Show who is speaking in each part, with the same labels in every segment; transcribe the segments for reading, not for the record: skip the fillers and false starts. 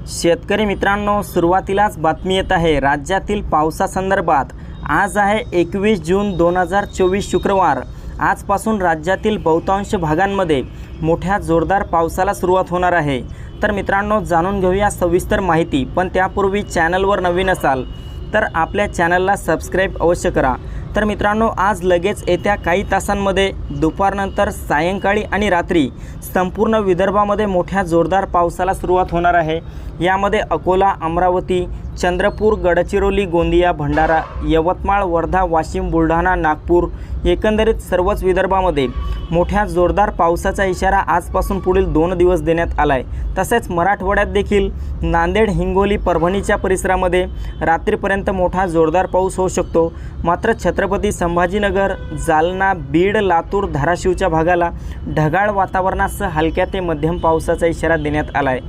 Speaker 1: शेतकरी मित्रांनो, सुरुवातीलाच बातमी येत आहे राज्यातील पावसासंदर्भात। आज आहे 21 जून 2024 शुक्रवार। आजपासून राज्यातील बहुतांश भागांमध्ये मोठ्या जोरदार पावसाला सुरुवात होणार आहे। तर मित्रांनो, जाणून घेऊया सविस्तर माहिती। पण त्यापूर्वी चॅनलवर नवीन असाल तर आपल्या चॅनलला सबस्क्राइब अवश्य करा। तर मित्रांनो, आज लगेच येत्या काही तासांमध्ये दुपारनंतर सायंकाळी आणि रात्री संपूर्ण विदर्भामध्ये मोठ्या जोरदार पावसाला सुरुवात होणार आहे। यामध्ये अकोला, अमरावती, चंद्रपूर, गडचिरोली, गोंदिया, भंडारा, यवतमाळ, वर्धा, वाशिम, बुलढाणा, नागपूर एकंदरीत सर्वच विदर्भामध्ये मोठ्या जोरदार पावसाचा इशारा आजपासून पुढील 2 दिवस देण्यात आला आहे। तसेच मराठवाड्यात देखील नांदेड, हिंगोली, परभणीच्या परिसरामध्ये रात्रीपर्यंत मोठा जोरदार पाऊस होऊ शकतो। मात्र छत्रपती संभाजीनगर, जालना, बीड, लातूर, धाराशिवच्या भागाला ढगाळ वातावरणासह हलक्या ते मध्यम पावसाचा इशारा देण्यात आला आहे।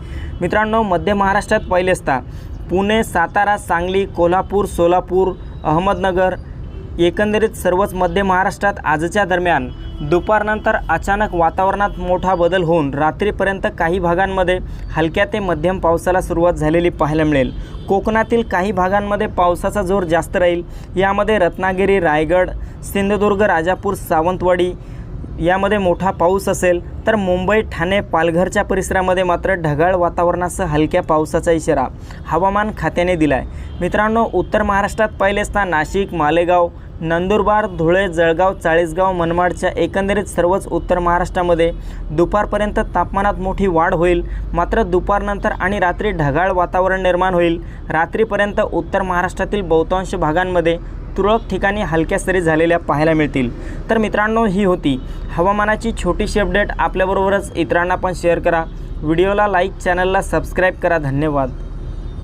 Speaker 1: मित्रांनो, मध्य महाराष्ट्रात पहिले असता पुणे, सातारा, सांगली, कोल्हापूर, सोलापूर, अहमदनगर एकंदरीत सर्वच मध्य महाराष्ट्रात आजच्या दरम्यान दुपारनंतर अचानक वातावरणात मोठा बदल होऊन रात्रीपर्यंत काही भागांमध्ये हलक्या ते मध्यम पावसाला सुरुवात झालेली पाहायला मिळेल। कोकणातील काही भागांमध्ये पावसाचा जोर जास्त राहील। यामध्ये रत्नागिरी, रायगड, सिंधुदुर्ग, राजापूर, सावंतवाडी यामध्ये मोठा पाऊस असेल। तर मुंबई, ठाणे, पालघरच्या परिसरामध्ये मात्र ढगाळ वातावरणासह हलक्या पावसाचा इशारा हवामान खात्याने दिला आहे। मित्रांनो, उत्तर महाराष्ट्रात पहिले असता नाशिक, मालेगाव, नंदुरबार, धुळे, जळगाव, चाळीसगाव, मनमाडच्या एकंदरीत सर्वच उत्तर महाराष्ट्रामध्ये दुपारपर्यंत तापमानात मोठी वाढ होईल। मात्र दुपारनंतर आणि रात्री ढगाळ वातावरण निर्माण होईल। रात्रीपर्यंत उत्तर महाराष्ट्रातील बहुतांश भागांमध्ये तुरळक ठिकाणी हलक्या सरी झालेल्या पाहायला मिळतील। तर मित्रांनो, ही होती हवामानाची छोटीशी अपडेट। आपल्याबरोबरच इतरांना पण शेअर करा। व्हिडिओला लाईक, चॅनलला सबस्क्राईब करा। धन्यवाद।